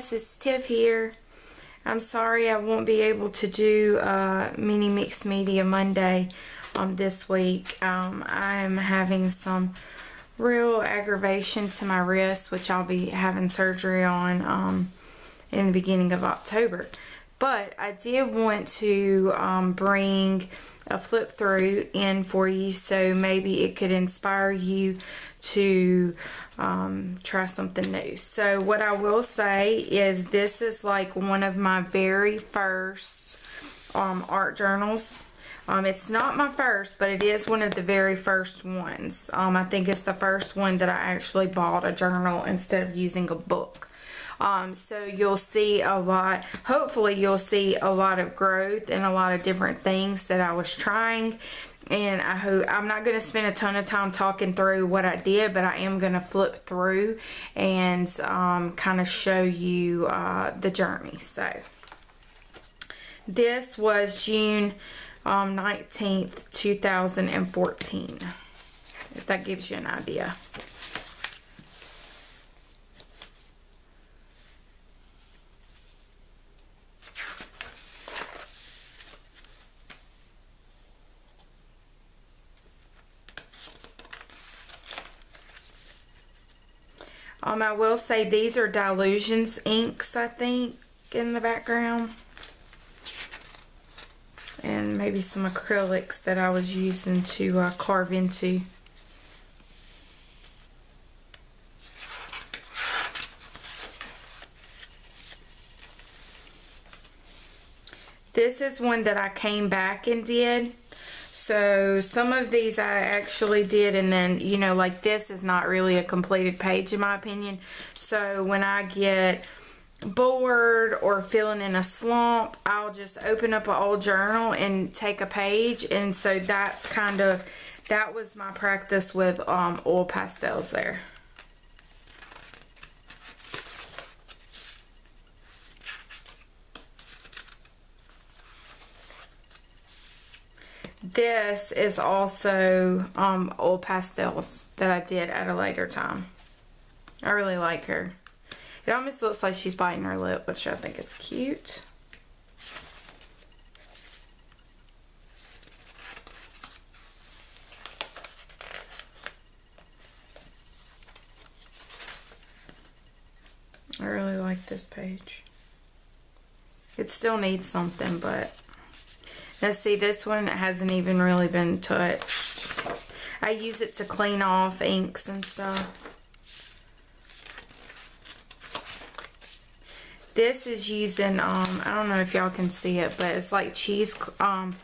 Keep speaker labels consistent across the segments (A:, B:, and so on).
A: guys, it's Tiff here. I'm sorry I won't be able to do mini mixed media Monday this week. I'm having some real aggravation to my wrist, which I'll be having surgery on in the beginning of October. But I did want to bring a flip through in for you, so maybe it could inspire you to try something new. So what I will say is this is like one of my very first art journals. It's not my first, but it is one of the very first ones. I think it's the first one that I actually bought a journal instead of using a book. So you'll see a lot, hopefully you'll see a lot of growth and a lot of different things that I was trying. And I hope I'm not going to spend a ton of time talking through what I did, but I am going to flip through and kind of show you the journey. So this was June 19th, 2014, if that gives you an idea. I will say these are Dilutions inks, I think, in the background. And maybe some acrylics that I was using to carve into. This is one that I came back and did. So some of these I actually did, and then, you know, like this is not really a completed page in my opinion. So when I get bored or feeling in a slump, I'll just open up an old journal and take a page. And so that's kind of, that was my practice with oil pastels there. This is also oil pastels that I did at a later time. I really like her. It almost looks like she's biting her lip, which I think is cute. I really like this page. It still needs something, but now see, this one hasn't even really been touched. I use it to clean off inks and stuff. This is using, I don't know if y'all can see it, but it's like cheesecloth.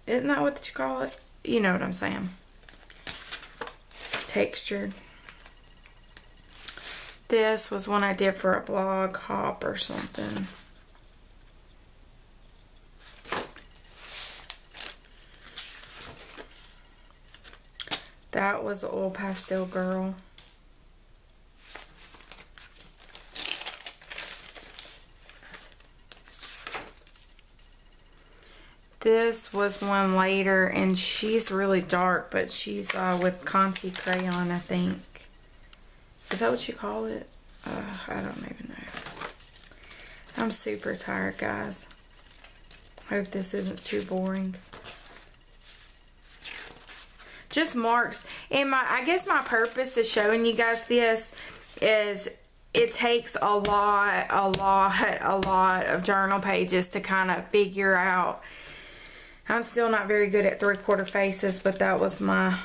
A: Isn't that what you call it? You know what I'm saying. Textured. This was one I did for a blog hop or something. That was Oil Pastel Girl. This was one later, and she's really dark, but she's with Conti crayon, I think. Is that what you call it? I don't even know. I'm super tired, guys. Hope this isn't too boring. Just marks. And I guess my purpose of showing you guys this is it takes a lot of journal pages to kind of figure out. I'm still not very good at 3/4 faces, but that was my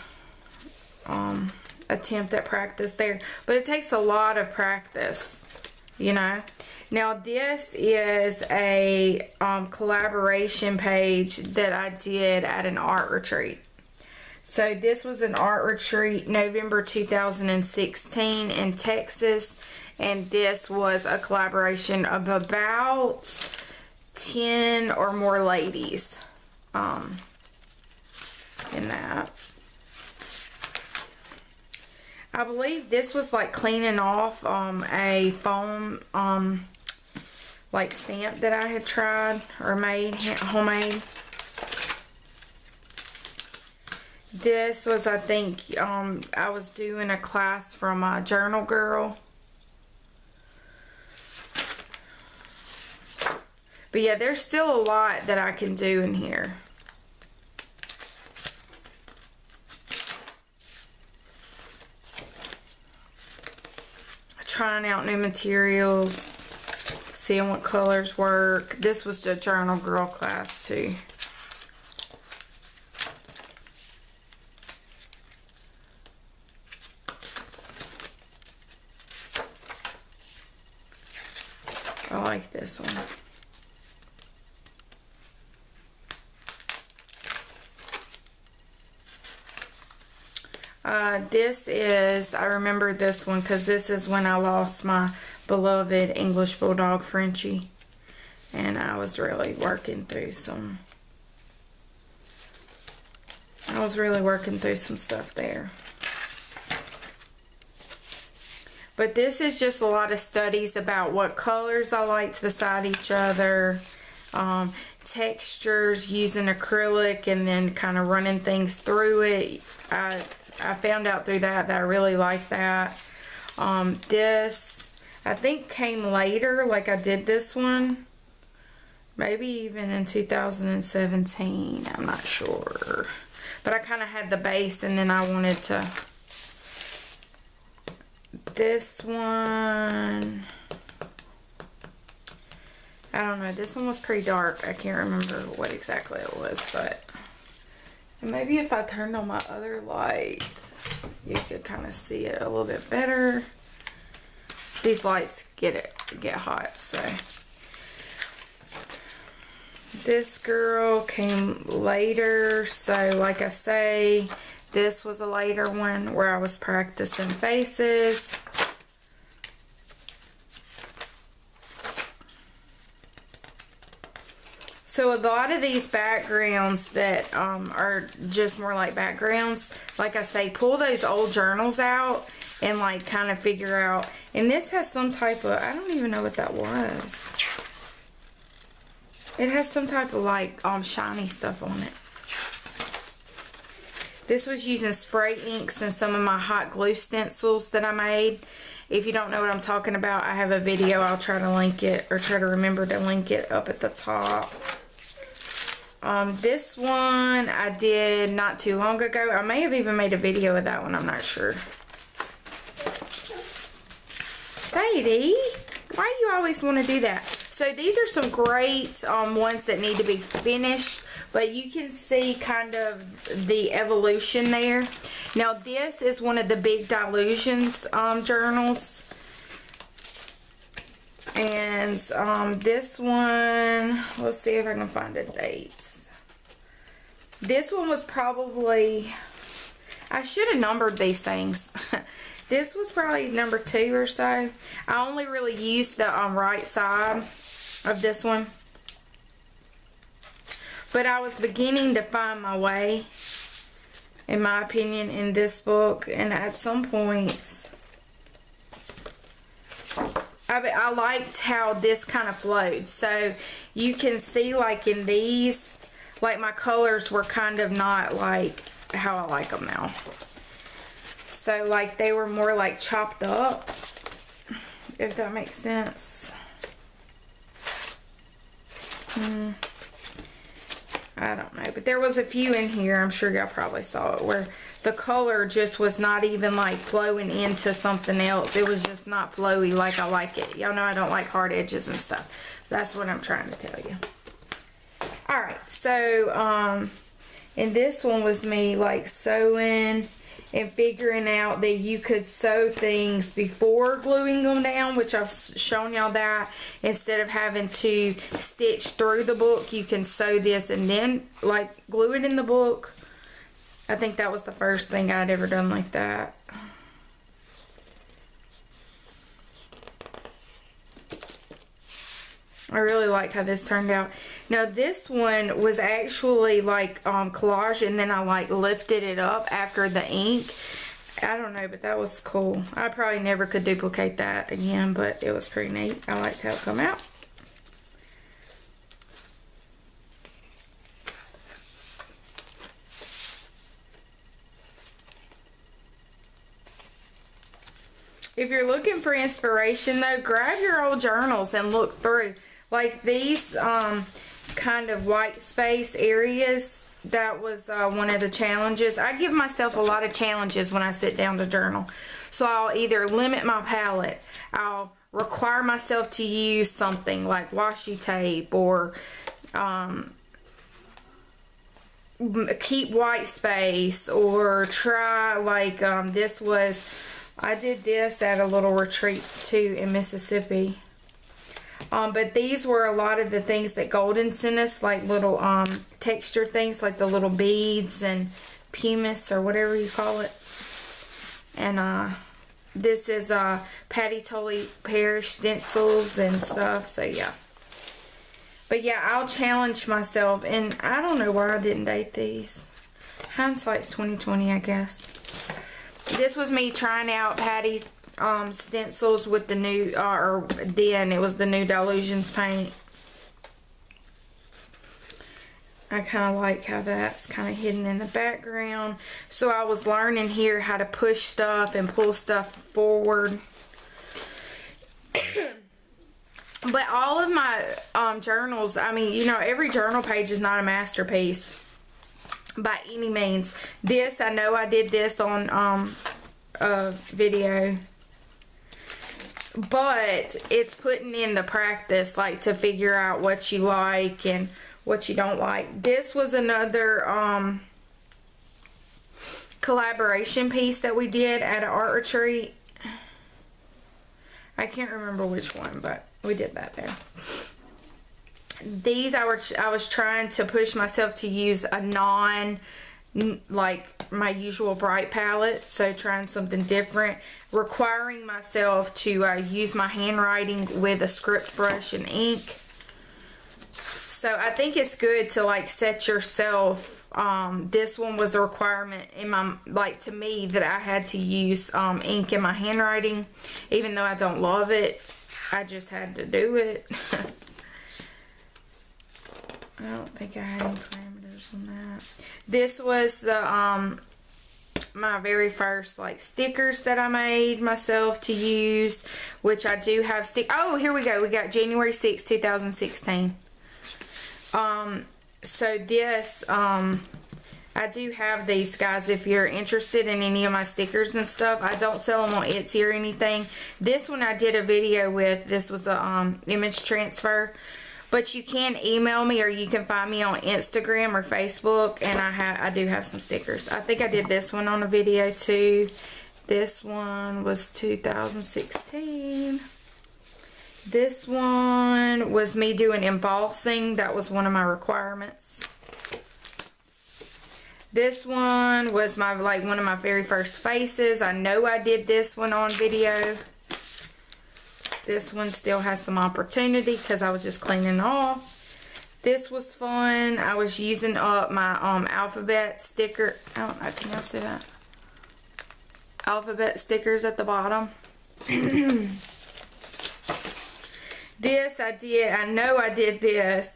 A: attempt at practice there. But it takes a lot of practice, you know. Now this is a collaboration page that I did at an art retreat. So this was an art retreat November 2016 in Texas, and this was a collaboration of about 10 or more ladies in that. I believe this was like cleaning off a foam like stamp that I had tried or made homemade. This was, I think, I was doing a class from Journal Girl. But yeah, there's still a lot that I can do in here. Trying out new materials, seeing what colors work. This was the Journal Girl class too. I like this one. This is, I remember this one because this is when I lost my beloved English Bulldog Frenchie. And I was really working through some, stuff there. But this is just a lot of studies about what colors I liked beside each other. Textures, using acrylic and then kind of running things through it. I found out through that I really like that. This, I think, came later, like I did this one. Maybe even in 2017, I'm not sure. But I kind of had the base and then I wanted to... This one... I don't know, this one was pretty dark. I can't remember what exactly it was, but... And maybe if I turned on my other light, you could kind of see it a little bit better. These lights get hot, so. This girl came later, so like I say, this was a later one where I was practicing faces. So a lot of these backgrounds that are just more like backgrounds, like I say, pull those old journals out and like kind of figure out. And this has some type of, I don't even know what that was. It has some type of like shiny stuff on it. This was using spray inks and some of my hot glue stencils that I made. If you don't know what I'm talking about, I have a video. I'll try to link it, or try to remember to link it up at the top. This one I did not too long ago. I may have even made a video of that one. I'm not sure. Sadie, why do you always want to do that? So these are some great ones that need to be finished, but you can see kind of the evolution there. Now this is one of the big Delusions journals. And this one, let's see if I can find the dates. This one was probably, I should have numbered these things. This was probably number 2 or so. I only really used the right side of this one. But I was beginning to find my way, in my opinion, in this book. And at some points, I liked how this kind of flowed. So you can see like in these, like my colors were kind of not like how I like them now. So like they were more like chopped up, if that makes sense. I don't know, but there was a few in here, I'm sure y'all probably saw it, where the color just was not even like flowing into something else. It was just not flowy like I like it. Y'all know I don't like hard edges and stuff. That's what I'm trying to tell you. Alright, so and this one was me like sewing and figuring out that you could sew things before gluing them down, which I've shown y'all that. Instead of having to stitch through the book, you can sew this and then like glue it in the book. I think that was the first thing I'd ever done like that. I really like how this turned out. Now this one was actually like collage, and then I like lifted it up after the ink. I don't know, but that was cool. I probably never could duplicate that again, but it was pretty neat. I liked how it come out. If you're looking for inspiration though, grab your old journals and look through. Like these kind of white space areas, that was one of the challenges. I give myself a lot of challenges when I sit down to journal. So I'll either limit my palette, I'll require myself to use something like washi tape, or keep white space, or try like I did this at a little retreat too in Mississippi. But these were a lot of the things that Golden sent us, like little texture things, like the little beads and pumice or whatever you call it. And this is Patty Tully Parish stencils and stuff. So yeah. But yeah, I'll challenge myself, and I don't know why I didn't date these. Hindsight's 20/20, I guess. This was me trying out Patty stencils with the new, or then it was the new Delusions paint. I kind of like how that's kind of hidden in the background. So I was learning here how to push stuff and pull stuff forward. But all of my journals, I mean, you know, every journal page is not a masterpiece by any means. This, I know I did this on a video, but it's putting in the practice, like to figure out what you like and what you don't like. This was another collaboration piece that we did at an art retreat. I can't remember which one, but we did that there. These I was trying to push myself to use a like my usual bright palette, so trying something different, requiring myself to use my handwriting with a script brush and ink. So I think it's good to like set yourself. This one was a requirement in my, like, to me, that I had to use ink in my handwriting, even though I don't love it. I just had to do it. I don't think I had any parameters on that. This was the my very first like stickers that I made myself to use, which I do have oh, here we go. We got January 6, 2016. So this I do have these, guys, if you're interested in any of my stickers and stuff. I don't sell them on Etsy or anything. This one I did a video with. This was a image transfer. But you can email me, or you can find me on Instagram or Facebook, and I do have some stickers. I think I did this one on a video too. This one was 2016. This one was me doing embossing. That was one of my requirements. This one was my, like, one of my very first faces. I know I did this one on video. This one still has some opportunity because I was just cleaning off. This was fun. I was using up my alphabet sticker. I don't know, can y'all see that? Alphabet stickers at the bottom. This I did. I know I did this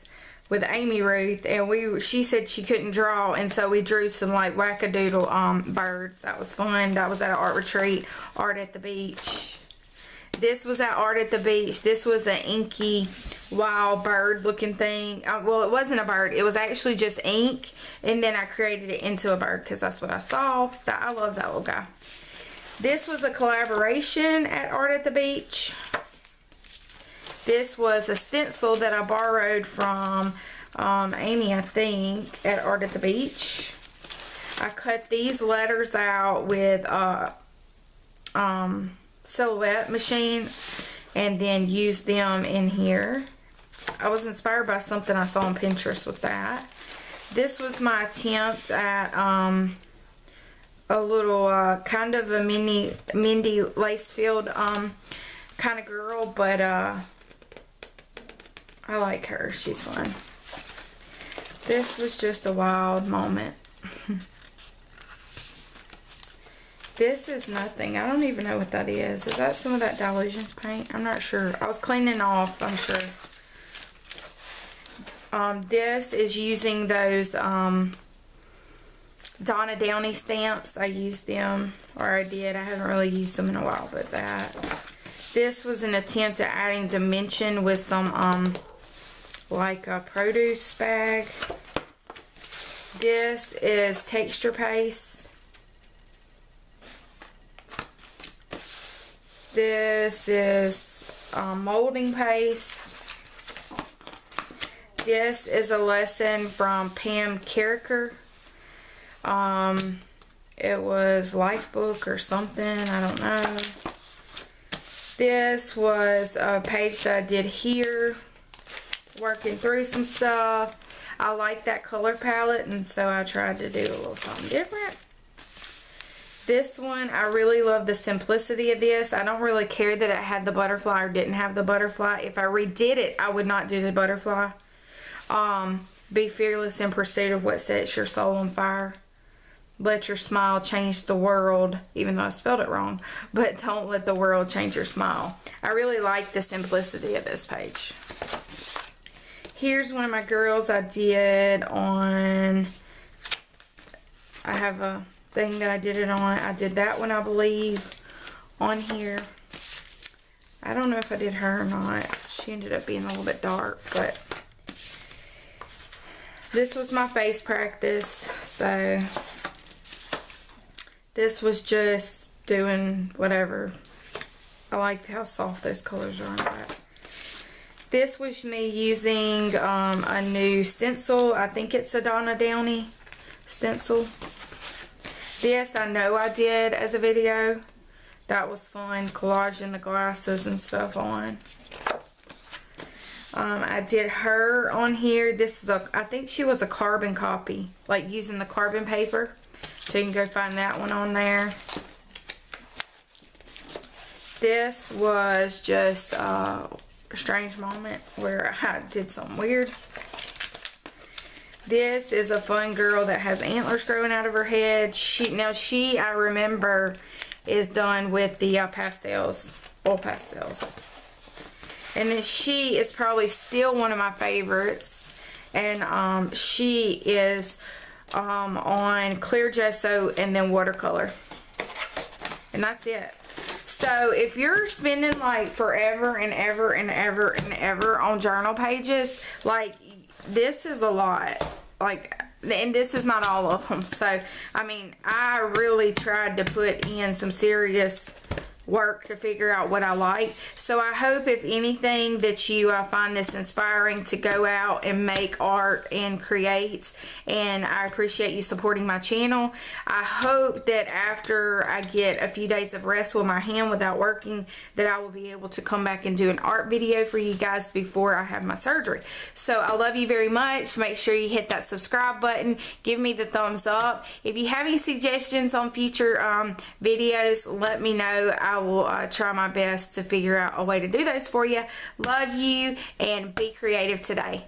A: with Amy Ruth, and she said she couldn't draw, and so we drew some like wackadoodle birds. That was fun. That was at an art retreat, Art at the Beach. This was at Art at the Beach. This was an inky wild bird looking thing. Well, it wasn't a bird. It was actually just ink, and then I created it into a bird because that's what I saw. I love that little guy. This was a collaboration at Art at the Beach. This was a stencil that I borrowed from Amy, I think, at Art at the Beach. I cut these letters out with silhouette machine and then used them in here. I was inspired by something I saw on Pinterest with that. This was my attempt at a little kind of a Mindy Lacefield kind of girl, but I like her. She's fun. This was just a wild moment. This is nothing. I don't even know what that is. Is that some of that Delusions paint? I'm not sure. I was cleaning off, I'm sure. This is using those Donna Downey stamps. I used them, or I did. I haven't really used them in a while, but that. This was an attempt at adding dimension with some like a produce bag. This is texture paste. This is molding paste. This is a lesson from Pam Carricker. It was Life Book or something, I don't know. This was a page that I did here, working through some stuff. I like that color palette, and so I tried to do a little something different. This one, I really love the simplicity of this. I don't really care that it had the butterfly or didn't have the butterfly. If I redid it, I would not do the butterfly. Be fearless in pursuit of what sets your soul on fire. Let your smile change the world, even though I spelled it wrong. But don't let the world change your smile. I really like the simplicity of this page. Here's one of my girls I did on, I have a thing that I did it on. I did that one, I believe, on here. I don't know if I did her or not. She ended up being a little bit dark, but this was my face practice. So this was just doing whatever. I like how soft those colors are on that. This was me using a new stencil. I think it's a Donna Downey stencil. This I know I did as a video. That was fun, collaging the glasses and stuff on. I did her on here. This is a, I think she was a carbon copy, like using the carbon paper. So you can go find that one on there. This was just a strange moment where I did something weird. This is a fun girl that has antlers growing out of her head. She, I remember, is done with the pastels, oil pastels. And then she is probably still one of my favorites. And she is on clear gesso and then watercolor. And that's it. So if you're spending like forever and ever and ever and ever on journal pages, like this is a lot. Like, and this is not all of them. So I mean, I really tried to put in some serious work to figure out what I like. So I hope, if anything, that you find this inspiring to go out and make art and create. And I appreciate you supporting my channel. I hope that after I get a few days of rest with my hand without working, that I will be able to come back and do an art video for you guys before I have my surgery. So I love you very much. Make sure you hit that subscribe button. Give me the thumbs up. If you have any suggestions on future videos, let me know. I will try my best to figure out a way to do those for you. Love you, and be creative today.